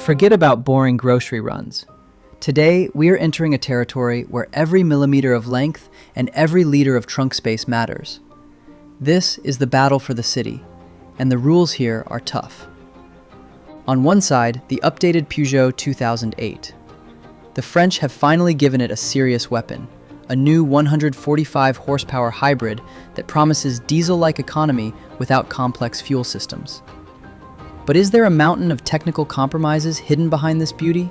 Forget about boring grocery runs. Today, we are entering a territory where every millimeter of length and every liter of trunk space matters. This is the battle for the city, and the rules here are tough. On one side, the updated Peugeot 2008. The French have finally given it a serious weapon, a new 145 horsepower hybrid that promises diesel-like economy without complex fuel systems. But is there a mountain of technical compromises hidden behind this beauty?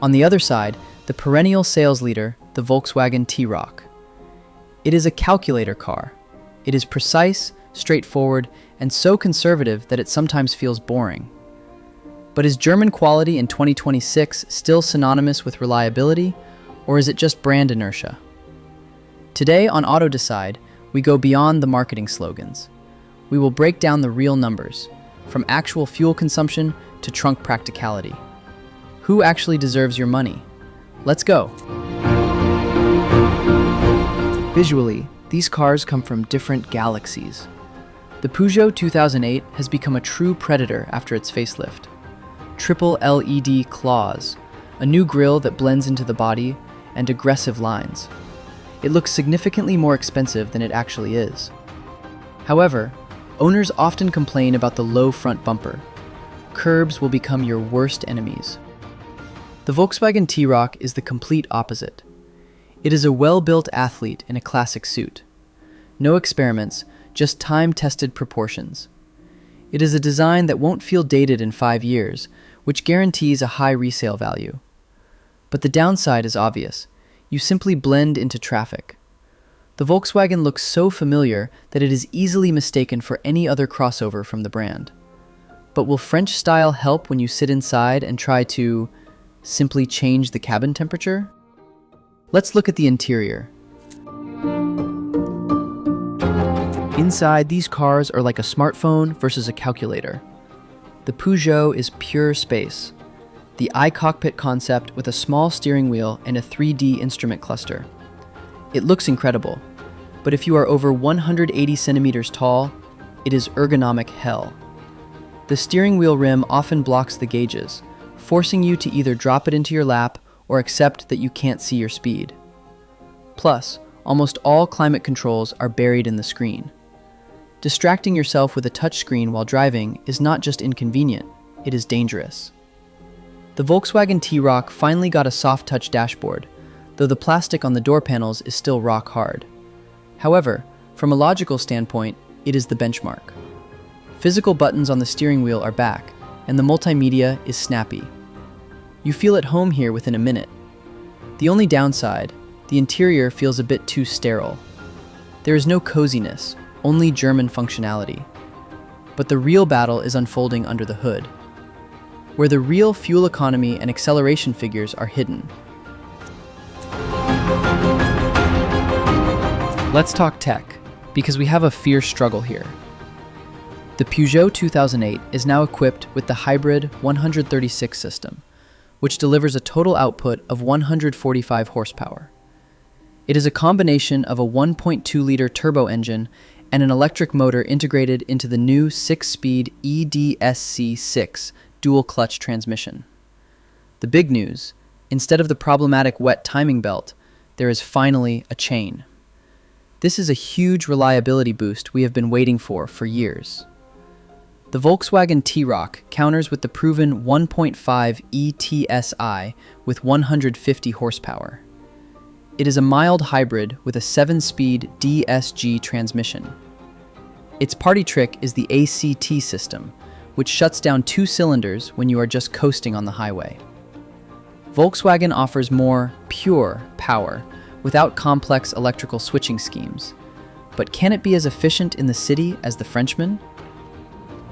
On the other side, the perennial sales leader, the Volkswagen T-Roc. It is a calculator car. It is precise, straightforward, and so conservative that it sometimes feels boring. But is German quality in 2026 still synonymous with reliability, or is it just brand inertia? Today on AutoDecide, we go beyond the marketing slogans. We will break down the real numbers, from actual fuel consumption to trunk practicality. Who actually deserves your money? Let's go. Visually, these cars come from different galaxies. The Peugeot 2008 has become a true predator after its facelift. Triple LED claws, a new grille that blends into the body, and aggressive lines. It looks significantly more expensive than it actually is. However, owners often complain about the low front bumper. Curbs will become your worst enemies. The Volkswagen T-Roc is the complete opposite. It is a well-built athlete in a classic suit. No experiments, just time-tested proportions. It is a design that won't feel dated in 5 years, which guarantees a high resale value. But the downside is obvious. You simply blend into traffic. The Volkswagen looks so familiar that it is easily mistaken for any other crossover from the brand. But will French style help when you sit inside and try to simply change the cabin temperature? Let's look at the interior. Inside, these cars are like a smartphone versus a calculator. The Peugeot is pure space. The i-Cockpit concept with a small steering wheel and a 3D instrument cluster. It looks incredible, but if you are over 180 centimeters tall, it is ergonomic hell. The steering wheel rim often blocks the gauges, forcing you to either drop it into your lap or accept that you can't see your speed. Plus, almost all climate controls are buried in the screen. Distracting yourself with a touchscreen while driving is not just inconvenient, it is dangerous. The Volkswagen T-Roc finally got a soft-touch dashboard, though the plastic on the door panels is still rock hard. However, from a logical standpoint, it is the benchmark. Physical buttons on the steering wheel are back, and the multimedia is snappy. You feel at home here within a minute. The only downside, the interior feels a bit too sterile. There is no coziness, only German functionality. But the real battle is unfolding under the hood, where the real fuel economy and acceleration figures are hidden. Let's talk tech, because we have a fierce struggle here. The Peugeot 2008 is now equipped with the hybrid 136 system, which delivers a total output of 145 horsepower. It is a combination of a 1.2-liter turbo engine and an electric motor integrated into the new 6-speed eTSI 6 dual-clutch transmission. The big news, instead of the problematic wet timing belt, there is finally a chain. This is a huge reliability boost we have been waiting for years. The Volkswagen T-Roc counters with the proven 1.5 eTSI with 150 horsepower. It is a mild hybrid with a 7-speed DSG transmission. Its party trick is the ACT system, which shuts down 2 cylinders when you are just coasting on the highway. Volkswagen offers more pure power without complex electrical switching schemes. But can it be as efficient in the city as the Frenchman?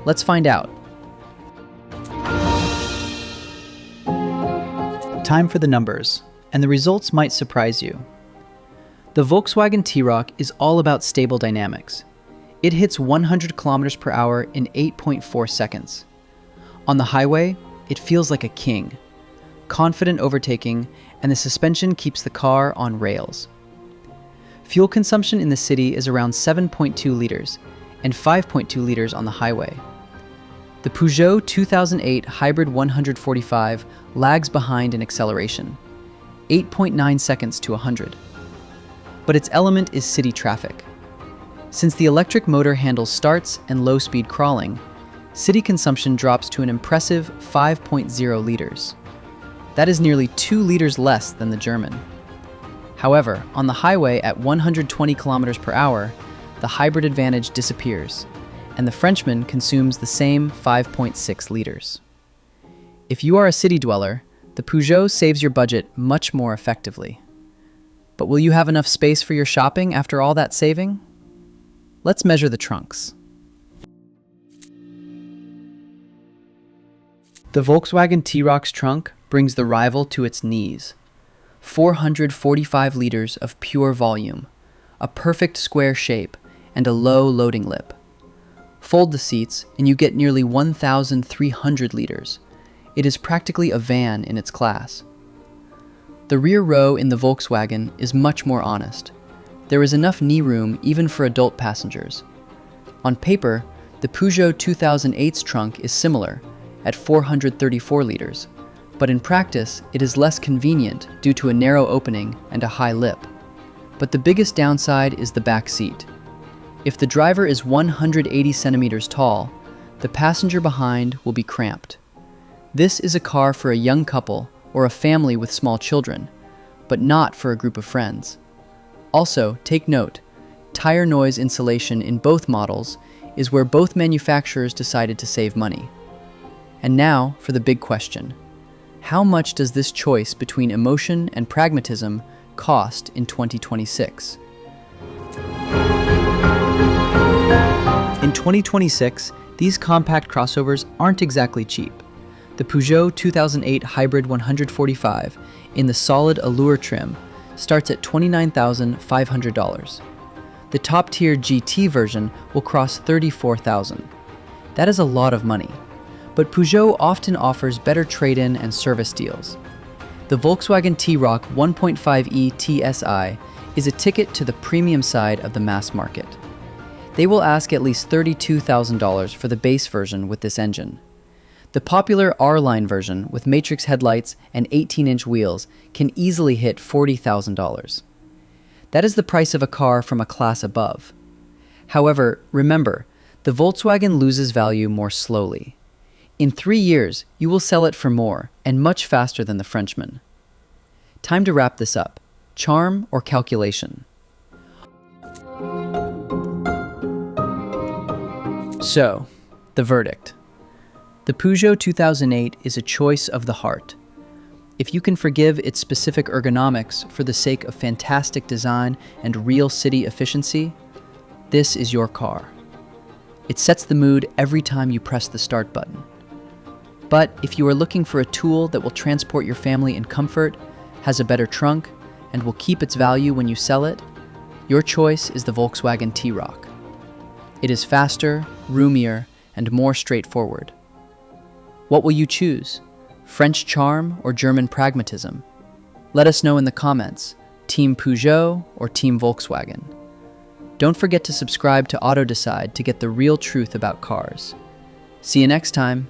Let's find out. Time for the numbers, and the results might surprise you. The Volkswagen T-Roc is all about stable dynamics. It hits 100 kilometers per hour in 8.4 seconds. On the highway, it feels like a king. Confident overtaking, and the suspension keeps the car on rails. Fuel consumption in the city is around 7.2 liters and 5.2 liters on the highway. The The Peugeot 2008 Hybrid 145 lags behind in acceleration, 8.9 seconds to 100. But its element is city traffic. Since the electric motor handles starts and low-speed crawling, city consumption drops to an impressive 5.0 liters. That is nearly 2 liters less than the German. However, on the highway at 120 kilometers per hour, the hybrid advantage disappears, and the Frenchman consumes the same 5.6 liters. If you are a city dweller, the Peugeot saves your budget much more effectively. But will you have enough space for your shopping after all that saving? Let's measure the trunks. The Volkswagen T-Roc's trunk brings the rival to its knees. 445 liters of pure volume, a perfect square shape, and a low loading lip. Fold the seats and you get nearly 1,300 liters. It is practically a van in its class. The rear row in the Volkswagen is much more honest. There is enough knee room even for adult passengers. On paper, the Peugeot 2008's trunk is similar, at 434 liters, but in practice, it is less convenient due to a narrow opening and a high lip. But the biggest downside is the back seat. If the driver is 180 centimeters tall, the passenger behind will be cramped. This is a car for a young couple or a family with small children, but not for a group of friends. Also, take note, tire noise insulation in both models is where both manufacturers decided to save money. And now for the big question. How much does this choice between emotion and pragmatism cost in 2026? In 2026, these compact crossovers aren't exactly cheap. The Peugeot 2008 Hybrid 145 in the solid Allure trim starts at $29,500. The top-tier GT version will cross $34,000. That is a lot of money. But Peugeot often offers better trade-in and service deals. The Volkswagen T-Roc 1.5e eTSI is a ticket to the premium side of the mass market. They will ask at least $32,000 for the base version with this engine. The popular R-Line version with matrix headlights and 18-inch wheels can easily hit $40,000. That is the price of a car from a class above. However, remember, the Volkswagen loses value more slowly. In 3 years, you will sell it for more and much faster than the Frenchman. Time to wrap this up. Charm or calculation? So, the verdict. The Peugeot 2008 is a choice of the heart. If you can forgive its specific ergonomics for the sake of fantastic design and real city efficiency, this is your car. It sets the mood every time you press the start button. But if you are looking for a tool that will transport your family in comfort, has a better trunk, and will keep its value when you sell it, your choice is the Volkswagen T-Roc. It is faster, roomier, and more straightforward. What will you choose? French charm or German pragmatism? Let us know in the comments, Team Peugeot or Team Volkswagen. Don't forget to subscribe to AutoDecide to get the real truth about cars. See you next time.